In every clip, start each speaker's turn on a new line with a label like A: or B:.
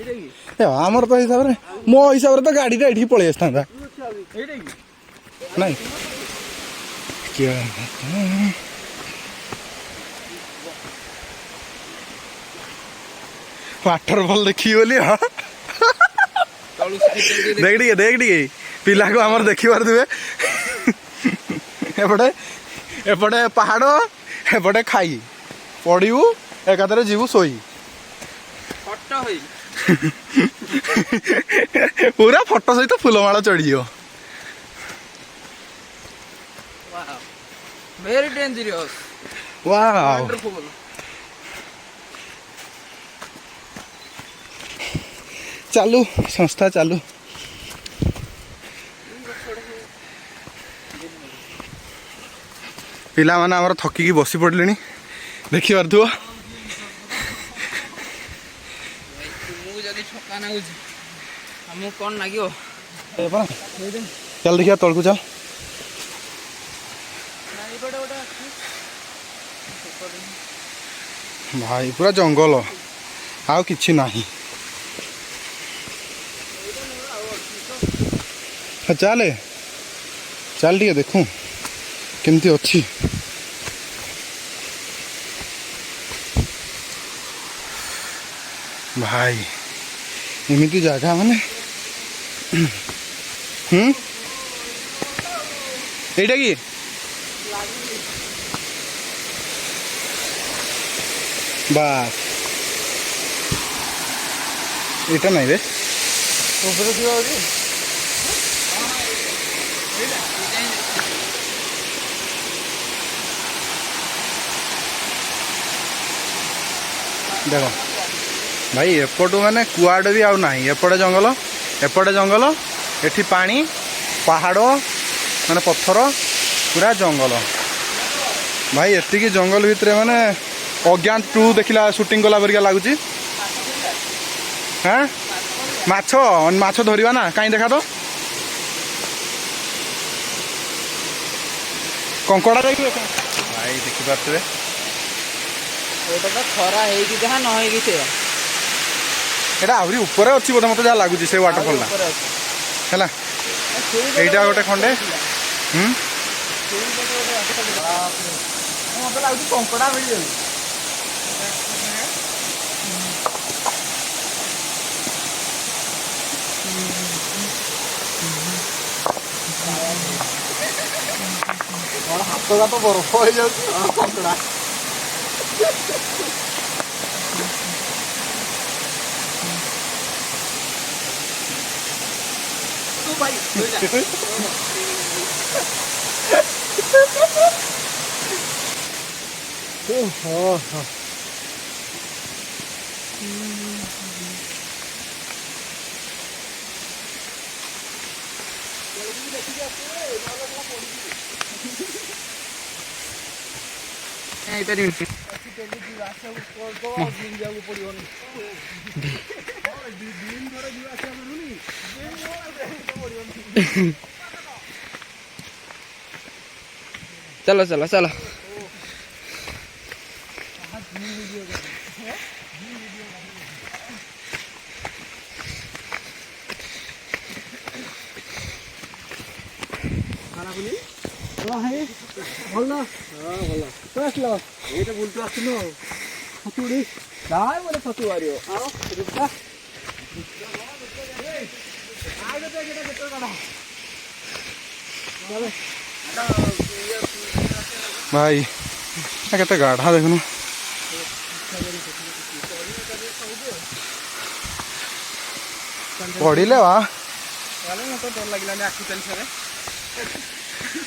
A: आमर तो हिसाब से मो हिसाब से तो गाड़ी ये पलि आसता नाई क्या वाटरफॉल देखी बोली हाँ देख टे पिला को आमर देखी पारे एपटे एपटे पहाड़ एपटे खाई पड़ू एकादरे जीवु सोई पूरा फोटो सहित फूलमाला चढ़ी
B: वेरी डेंजरस
A: वाओ
B: वंडरफुल
A: चालू संस्था चालू पिला माने हमर थकिकी बसी पड़ले देखी पार्थुव
B: छक्का ना हमको कौन लगे
A: चल देखिए तलकू चल भाई पूरा जंगल आउ किछि नाही चल चल टे देखूं केमती अच्छी भाई एमती जगह माने एटा की बस एटा नहीं रे देखो भाई एपटू माने कुआड भी आउ नाही एपटे जंगल एठी पानी पहाड़ माने पत्थर पूरा जंगल भाई एतिकी जंगल भितर माने अज्ञात 2 देखला शूटिंग कला परिका लागुची हाँ माछ धरिबा ना कहीं देखा तो कंकड़ा देखिए भाई देखि पारते
B: खरा जहाँ न
A: एटा आहुरी ऊपर अच्छी बोधे मत जहाँ लगुच से वाटरफॉल है यहीटा गोटे खंडे
B: मत लगे कंकड़ा मिल जाए
A: हाथ का तो बरफ हो जाए कंकड़ा
B: चलो चलो चलो
A: भाई केते गाढ़ा देखनु पड़िले वा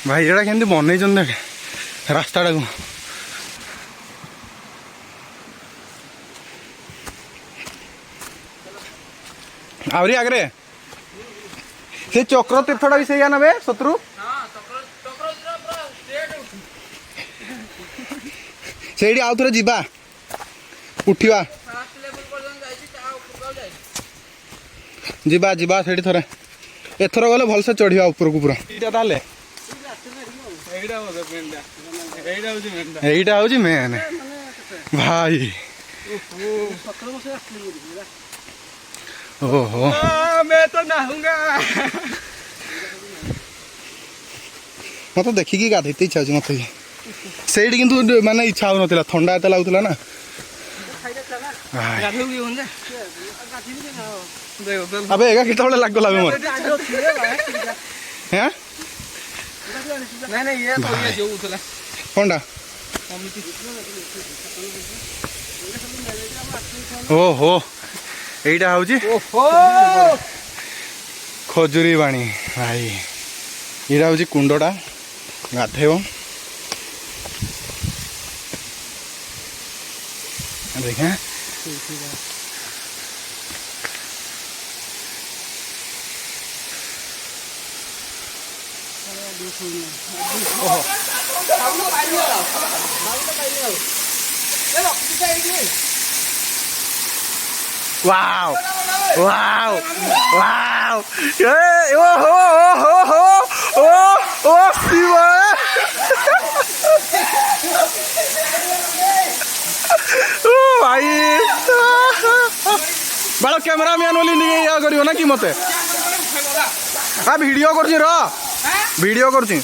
A: भाई एटा केमती बनई देख रास्ता को आवरी आगरे से चक्र तीर्थटा भी सही नबे शत्रु से आउ थे जीवा उठा जीवा जीवा से थे एथर गले भलसे चढ़ा ऊपर को पूरा यहीटा हूँ मेन भाई ओहो
B: मैं तो नहाऊंगा।
A: मत देखिकी गाधेते इच्छा होची मत सेठी किंतु माने इच्छा हो नथिला ठंडा एते लागुतला ना
B: गाधोगी होंगे देखो
A: अबे एगा केतबेले लाग गला बे मोर हैं
B: नहीं ये तो ये जो उतला
A: कोनडा ओहो एइटा होची
B: ओहो
A: खजुरी बाणी भाई एइटा होची कुंडटा गाधेव देखा वाव वाव वाव ए ओ हो ओ शिवा ओ भाई बड़ा कैमरामैन बोली नहीं या करियो ना कि मते आ वीडियो करछि र वीडियो करछि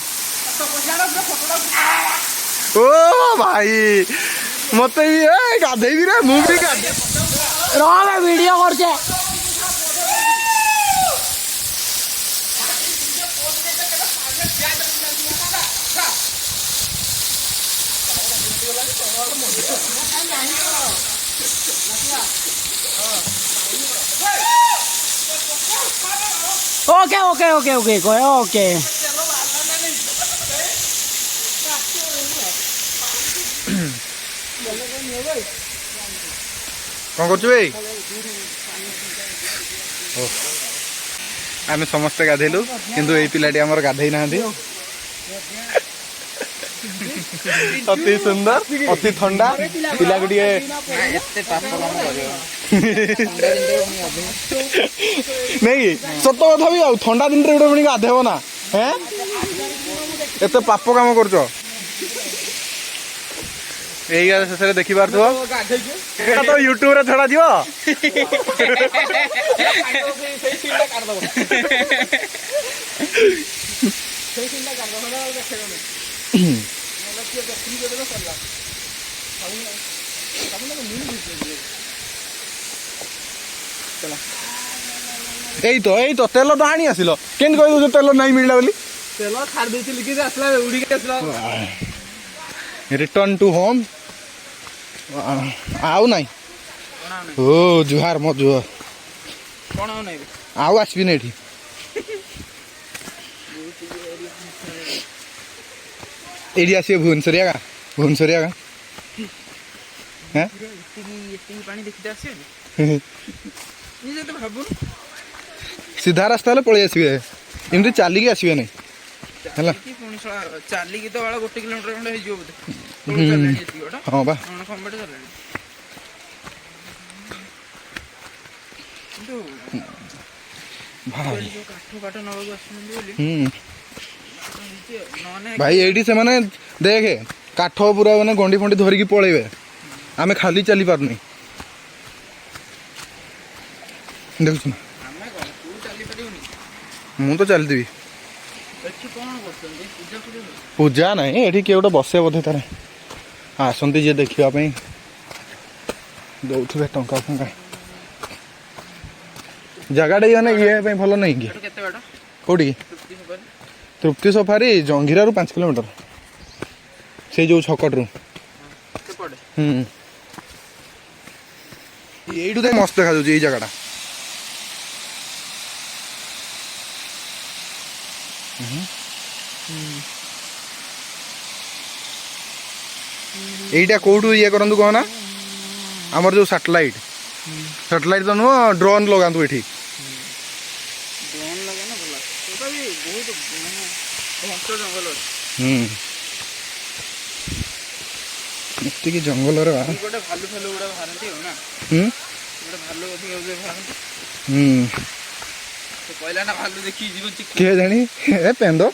A: ओ भाई मते भी ए गाधेबी रे मु भी गाधे
B: रहा वीडियो करछे okay okay okay okay okay
A: कौन कर आम समस्ते गाधेलु किंतु ये पिलाटी आमर गाधे ना अति सुंदर अति ठंडा पिला को नहीं सत कथा भी ठंडा दिन गोटे गाधेब ना हैं एत पाप काम कर शेष देखी पार्थो तो यूट्यूब रे छड़ा दियो यही तो तेल तो आनी आसिल केन कह तेल नहीं मिलला बोली
B: तेल छाड़ देइछिल कि आसला उड़ी के आसला
A: रिटर्न टू होम आउ नहीं ओ जुहार मो जुहार
B: कौन आउ नहीं
A: आउ आसबी नहीं एठी एडी आसी भुवनेश्वरिया का हैं
B: इतनी पानी देखते आसी ये तो भाबुन
A: सीधा रास्ता ले पळे आसीबे एमती चाली के आसीबे नहीं हला
B: चाली की तो वाला 1 किलोमीटर खंड हे जो बोले
A: हां बा
B: मन कंबट चलानी तो
A: भाई
B: जो काठ नबो आसुन बोली
A: भाई एडी से माने देखे काठ पूरा माने गंडी फंडी धरिकी पळेबे आमे खाली चली पारनी देखु मु तो चल देबी पूजा नहीं एठी के गोटे बसे बोधे तार आसंती जे देखिया पई दौथबे टंका फंका जगाडे माने ये पई भलो नहीं कि
B: केते बाटा
A: कोडी तृप्ति सफारी जंगीरा रु 5 किलोमीटर से जो छकट रु एठू तो मस्त देखा जाऊँ ये जगह एटा कौटू ये करंतु कहना आमर जो सैटेलाइट तो नुह ड्रोन लगातु ये
B: ड्रोन लगे ना भला तो भी बहुत घंट जंगल
A: एति जंगल रे
B: गोटे भालू भालू गुड़ा बाहरती हो ना गोटे भालू अधिक बाहर तो कहला ना भालू देखी जीवन चिक
A: के जानी ए पेंदो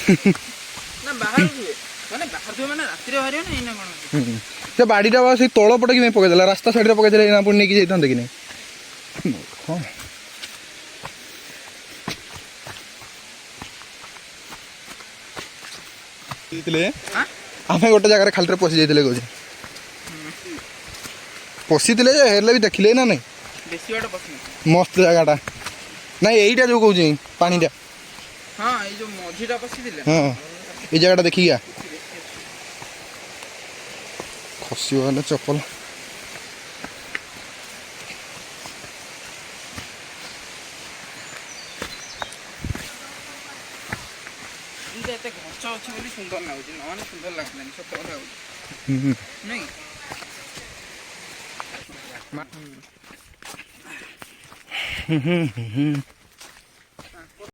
B: ना बाहर हुए माने बाहर हुए माने रात्रि बाहर ना इना कोन
A: से बाड़ीटा बा से तळ पटे कि पकई देला रास्ता साइड रे पकई देला ना पुणी की जैतन कि नहीं हां आम गोटे जगार खाली पशि जाइए कौचे पशि हेल्ले भी देखिले ना नहीं
B: बेसी बाट पसंद
A: मस्त जगहटा नाई यहीटा जो कौच पानीटा
B: हाँ ये जो मझीटा पशिले
A: हाँ ये जगहटा देखिए खसी चपल
B: एते घच अच्छी बोली सुंदर लाଗୁଛି नहले सुंदर लागलानी सत कथा नहीं
A: हम्म